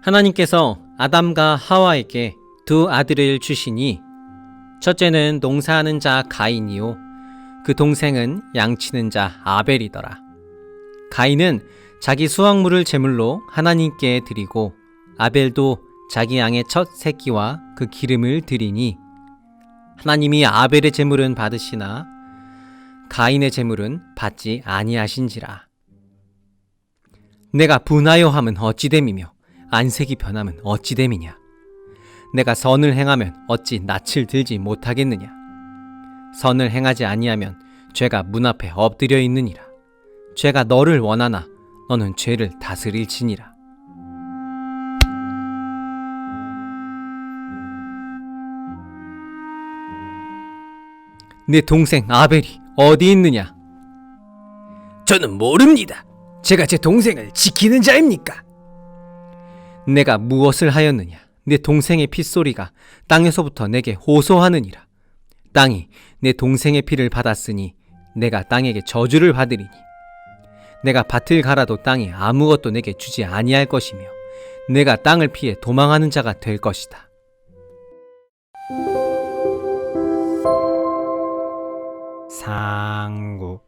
하나님께서 아담과 하와에게 두 아들을 주시니 첫째는 농사하는 자 가인이요 그 동생은 양치는 자 아벨이더라. 가인은 자기 수확물을 제물로 하나님께 드리고 아벨도 자기 양의 첫 새끼와 그 기름을 드리니 하나님이 아벨의 제물은 받으시나 가인의 제물은 받지 아니하신지라. 내가 분하여 함은 어찌 됨이며 안색이 변함은 어찌 됨이냐. 내가 선을 행하면 어찌 낯을 들지 못하겠느냐. 선을 행하지 아니하면 죄가 문 앞에 엎드려 있느니라. 죄가 너를 원하나 너는 죄를 다스릴지니라. 내 동생 아벨이 어디 있느냐? 저는 모릅니다. 제가 제 동생을 지키는 자입니까? 내가 무엇을 하였느냐? 내 동생의 핏소리가 땅에서부터 내게 호소하느니라. 땅이 내 동생의 피를 받았으니 내가 땅에게 저주를 받으리니 내가 밭을 갈아도 땅이 아무것도 내게 주지 아니할 것이며 내가 땅을 피해 도망하는 자가 될 것이다. 상구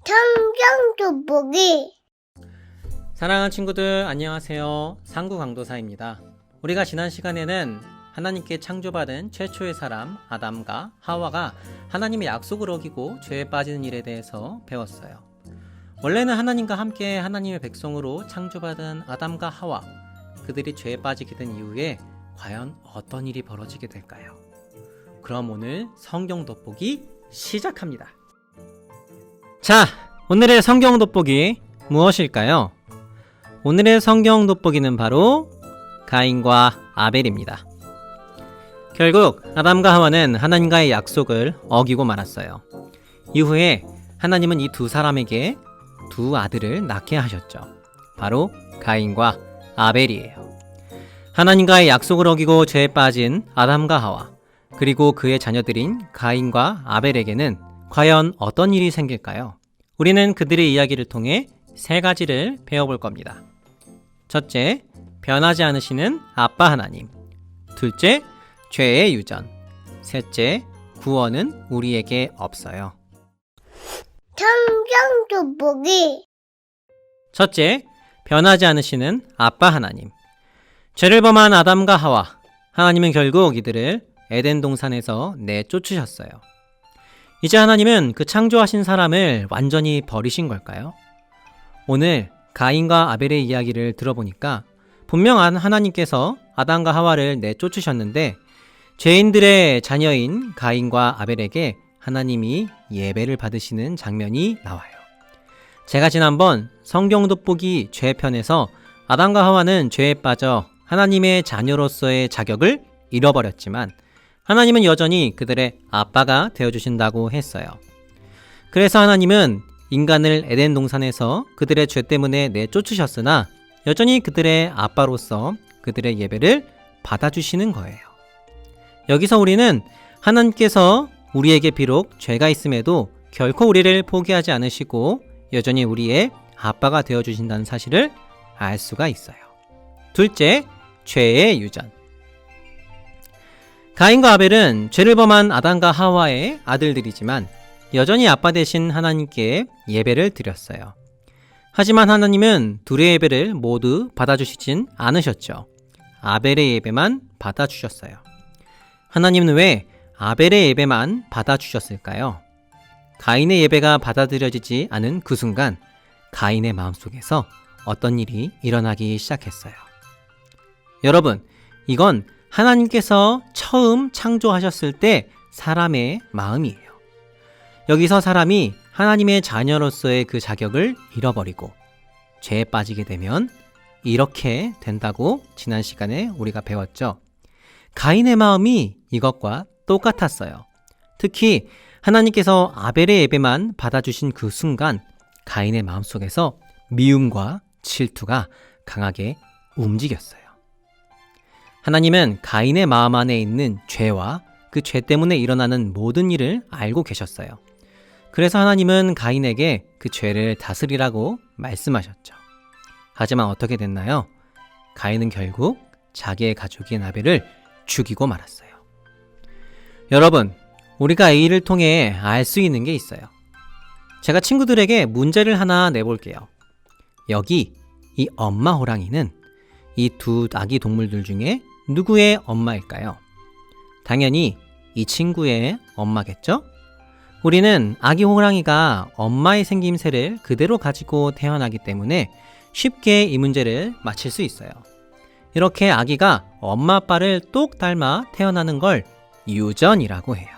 성경 돋보기. 사랑하는 친구들 안녕하세요. 상구 강도사입니다. 우리가 지난 시간에는 하나님께 창조받은 최초의 사람 아담과 하와가 하나님의 약속을 어기고 죄에 빠지는 일에 대해서 배웠어요. 원래는 하나님과 함께 하나님의 백성으로 창조받은 아담과 하와, 그들이 죄에 빠지게 된 이후에 과연 어떤 일이 벌어지게 될까요? 그럼 오늘 성경 돋보기 시작합니다. 자, 오늘의 성경 돋보기 무엇일까요? 오늘의 성경 돋보기는 바로 가인과 아벨입니다. 결국 아담과 하와는 하나님과의 약속을 어기고 말았어요. 이후에 하나님은 이 두 사람에게 두 아들을 낳게 하셨죠. 바로 가인과 아벨이에요. 하나님과의 약속을 어기고 죄에 빠진 아담과 하와, 그리고 그의 자녀들인 가인과 아벨에게는 과연 어떤 일이 생길까요? 우리는 그들의 이야기를 통해 세 가지를 배워볼 겁니다. 첫째, 변하지 않으시는 아빠 하나님. 둘째, 죄의 유전. 셋째, 구원은 우리에게 없어요. 성경 돋보기. 첫째, 변하지 않으시는 아빠 하나님. 죄를 범한 아담과 하와, 하나님은 결국 이들을 에덴 동산에서 내쫓으셨어요. 이제 하나님은 그 창조하신 사람을 완전히 버리신 걸까요? 오늘 가인과 아벨의 이야기를 들어보니까 분명 하나님께서 아담과 하와를 내쫓으셨는데 죄인들의 자녀인 가인과 아벨에게 하나님이 예배를 받으시는 장면이 나와요. 제가 지난번 성경 돋보기 죄편에서 아담과 하와는 죄에 빠져 하나님의 자녀로서의 자격을 잃어버렸지만 하나님은 여전히 그들의 아빠가 되어주신다고 했어요. 그래서 하나님은 인간을 에덴 동산에서 그들의 죄 때문에 내쫓으셨으나 여전히 그들의 아빠로서 그들의 예배를 받아주시는 거예요. 여기서 우리는 하나님께서 우리에게 비록 죄가 있음에도 결코 우리를 포기하지 않으시고 여전히 우리의 아빠가 되어주신다는 사실을 알 수가 있어요. 둘째, 죄의 유전. 가인과 아벨은 죄를 범한 아담과 하와의 아들들이지만 여전히 아빠 되신 하나님께 예배를 드렸어요. 하지만 하나님은 둘의 예배를 모두 받아주시진 않으셨죠. 아벨의 예배만 받아주셨어요. 하나님은 왜 아벨의 예배만 받아주셨을까요? 가인의 예배가 받아들여지지 않은 그 순간 가인의 마음속에서 어떤 일이 일어나기 시작했어요. 여러분, 이건 하나님께서 처음 창조하셨을 때 사람의 마음이에요. 여기서 사람이 하나님의 자녀로서의 그 자격을 잃어버리고 죄에 빠지게 되면 이렇게 된다고 지난 시간에 우리가 배웠죠. 가인의 마음이 이것과 똑같았어요. 특히 하나님께서 아벨의 예배만 받아주신 그 순간 가인의 마음속에서 미움과 질투가 강하게 움직였어요. 하나님은 가인의 마음 안에 있는 죄와 그 죄 때문에 일어나는 모든 일을 알고 계셨어요. 그래서 하나님은 가인에게 그 죄를 다스리라고 말씀하셨죠. 하지만 어떻게 됐나요? 가인은 결국 자기의 가족인 아벨을 죽이고 말았어요. 여러분, 우리가 이 일을 통해 알 수 있는 게 있어요. 제가 친구들에게 문제를 하나 내볼게요. 여기 이 엄마 호랑이는 이 두 아기 동물들 중에 누구의 엄마일까요? 당연히 이 친구의 엄마겠죠? 우리는 아기 호랑이가 엄마의 생김새를 그대로 가지고 태어나기 때문에 쉽게 이 문제를 맞힐 수 있어요. 이렇게 아기가 엄마 아빠를 똑 닮아 태어나는 걸 유전이라고 해요.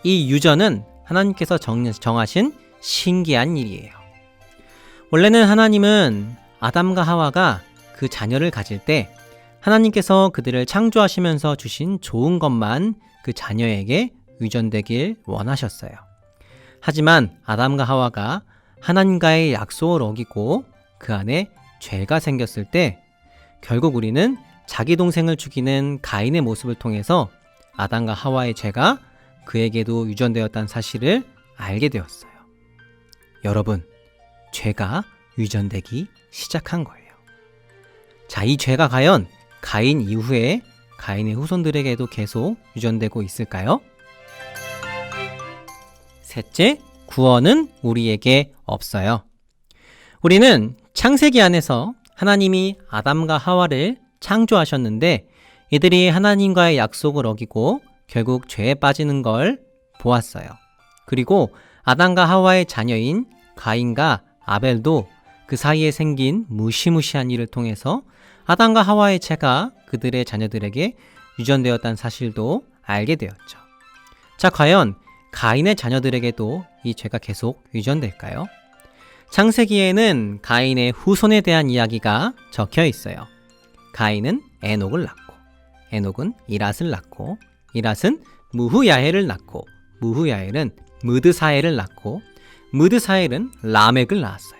이 유전은 하나님께서 정하신 신기한 일이에요. 원래는 하나님은 아담과 하와가 그 자녀를 가질 때 하나님께서 그들을 창조하시면서 주신 좋은 것만 그 자녀에게 유전되길 원하셨어요. 하지만 아담과 하와가 하나님과의 약속을 어기고 그 안에 죄가 생겼을 때 결국 우리는 자기 동생을 죽이는 가인의 모습을 통해서 아담과 하와의 죄가 그에게도 유전되었다는 사실을 알게 되었어요. 여러분, 죄가 유전되기 시작한 거예요. 자, 이 죄가 과연 가인 이후에 가인의 후손들에게도 계속 유전되고 있을까요? 셋째, 구원은 우리에게 없어요. 우리는 창세기 안에서 하나님이 아담과 하와를 창조하셨는데 이들이 하나님과의 약속을 어기고 결국 죄에 빠지는 걸 보았어요. 그리고 아담과 하와의 자녀인 가인과 아벨도 그 사이에 생긴 무시무시한 일을 통해서 아담과 하와의 죄가 그들의 자녀들에게 유전되었다는 사실도 알게 되었죠. 자, 과연 가인의 자녀들에게도 이 죄가 계속 유전될까요? 창세기에는 가인의 후손에 대한 이야기가 적혀 있어요. 가인은 에녹을 낳고, 에녹은 이랏을 낳고, 이랏은 무후야엘을 낳고, 무후야엘은 무드사엘을 낳고, 무드사엘은 라멕을 낳았어요.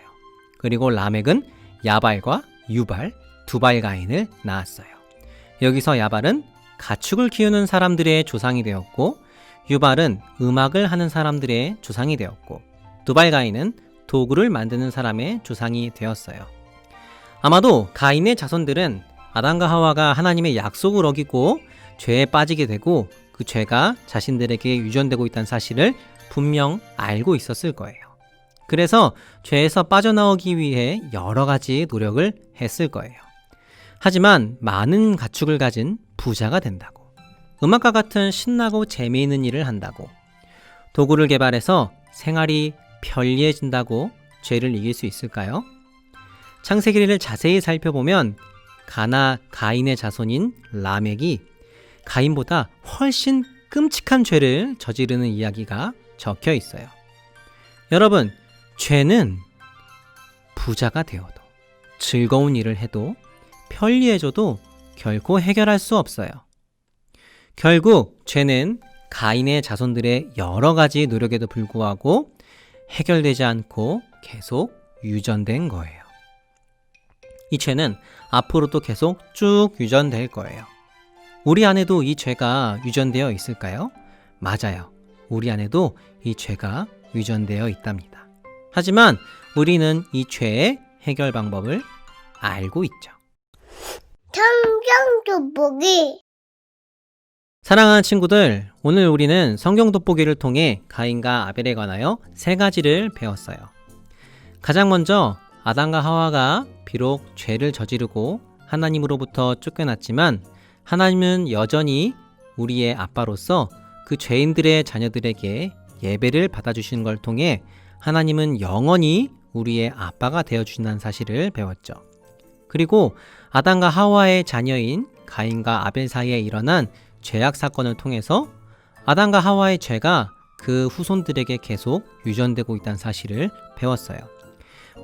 그리고 라멕은 야발과 유발, 두발 가인을 낳았어요. 여기서 야발은 가축을 키우는 사람들의 조상이 되었고, 유발은 음악을 하는 사람들의 조상이 되었고, 두발 가인은 도구를 만드는 사람의 조상이 되었어요. 아마도 가인의 자손들은 아담과 하와가 하나님의 약속을 어기고 죄에 빠지게 되고 그 죄가 자신들에게 유전되고 있다는 사실을 분명 알고 있었을 거예요. 그래서 죄에서 빠져나오기 위해 여러 가지 노력을 했을 거예요. 하지만 많은 가축을 가진 부자가 된다고, 음악과 같은 신나고 재미있는 일을 한다고, 도구를 개발해서 생활이 편리해진다고 죄를 이길 수 있을까요? 창세기를 자세히 살펴보면 가인의 자손인 라멕이 가인보다 훨씬 끔찍한 죄를 저지르는 이야기가 적혀 있어요. 여러분, 죄는 부자가 되어도, 즐거운 일을 해도, 편리해져도 결코 해결할 수 없어요. 결국 죄는 가인의 자손들의 여러 가지 노력에도 불구하고 해결되지 않고 계속 유전된 거예요. 이 죄는 앞으로도 계속 쭉 유전될 거예요. 우리 안에도 이 죄가 유전되어 있을까요? 맞아요. 우리 안에도 이 죄가 유전되어 있답니다. 하지만 우리는 이 죄의 해결 방법을 알고 있죠. 성경 돋보기. 사랑하는 친구들, 오늘 우리는 성경 돋보기를 통해 가인과 아벨에 관하여 세 가지를 배웠어요. 가장 먼저 아담과 하와가 비록 죄를 저지르고 하나님으로부터 쫓겨났지만 하나님은 여전히 우리의 아빠로서 그 죄인들의 자녀들에게 예배를 받아주시는 걸 통해 하나님은 영원히 우리의 아빠가 되어주신다는 사실을 배웠죠. 그리고 아담과 하와의 자녀인 가인과 아벨 사이에 일어난 죄악 사건을 통해서 아담과 하와의 죄가 그 후손들에게 계속 유전되고 있다는 사실을 배웠어요.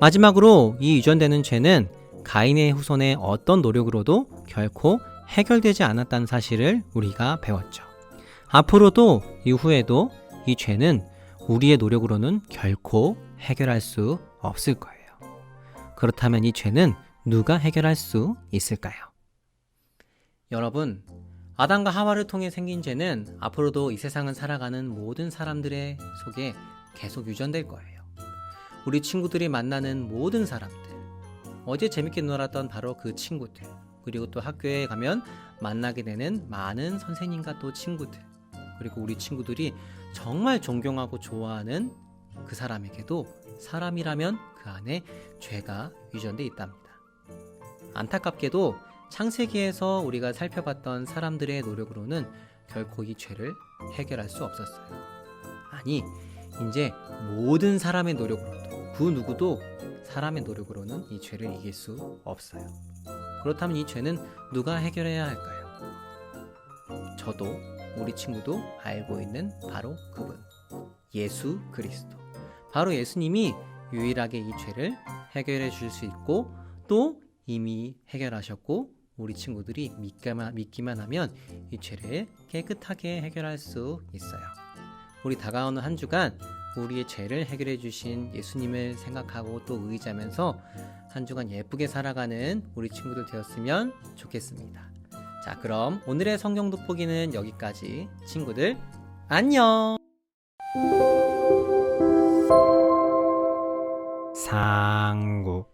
마지막으로 이 유전되는 죄는 가인의 후손의 어떤 노력으로도 결코 해결되지 않았다는 사실을 우리가 배웠죠. 앞으로도 이후에도 이 죄는 우리의 노력으로는 결코 해결할 수 없을 거예요. 그렇다면 이 죄는 누가 해결할 수 있을까요? 여러분, 아담과 하와를 통해 생긴 죄는 앞으로도 이 세상을 살아가는 모든 사람들의 속에 계속 유전될 거예요. 우리 친구들이 만나는 모든 사람들, 어제 재밌게 놀았던 바로 그 친구들, 그리고 또 학교에 가면 만나게 되는 많은 선생님과 또 친구들, 그리고 우리 친구들이 정말 존경하고 좋아하는 그 사람에게도 사람이라면 그 안에 죄가 유전돼 있답니다. 안타깝게도 창세기에서 우리가 살펴봤던 사람들의 노력으로는 결코 이 죄를 해결할 수 없었어요. 아니, 이제 모든 사람의 노력으로도, 그 누구도 사람의 노력으로는 이 죄를 이길 수 없어요. 그렇다면 이 죄는 누가 해결해야 할까요? 저도 우리 친구도 알고 있는 바로 그분, 예수 그리스도. 바로 예수님이 유일하게 이 죄를 해결해 줄 수 있고, 또 이미 해결하셨고, 우리 친구들이 믿기만 하면 이 죄를 깨끗하게 해결할 수 있어요. 우리 다가오는 한 주간 우리의 죄를 해결해 주신 예수님을 생각하고 또 의지하면서 한 주간 예쁘게 살아가는 우리 친구들 되었으면 좋겠습니다. 자, 그럼 오늘의 성경 돋보기는 여기까지. 친구들 안녕. 상구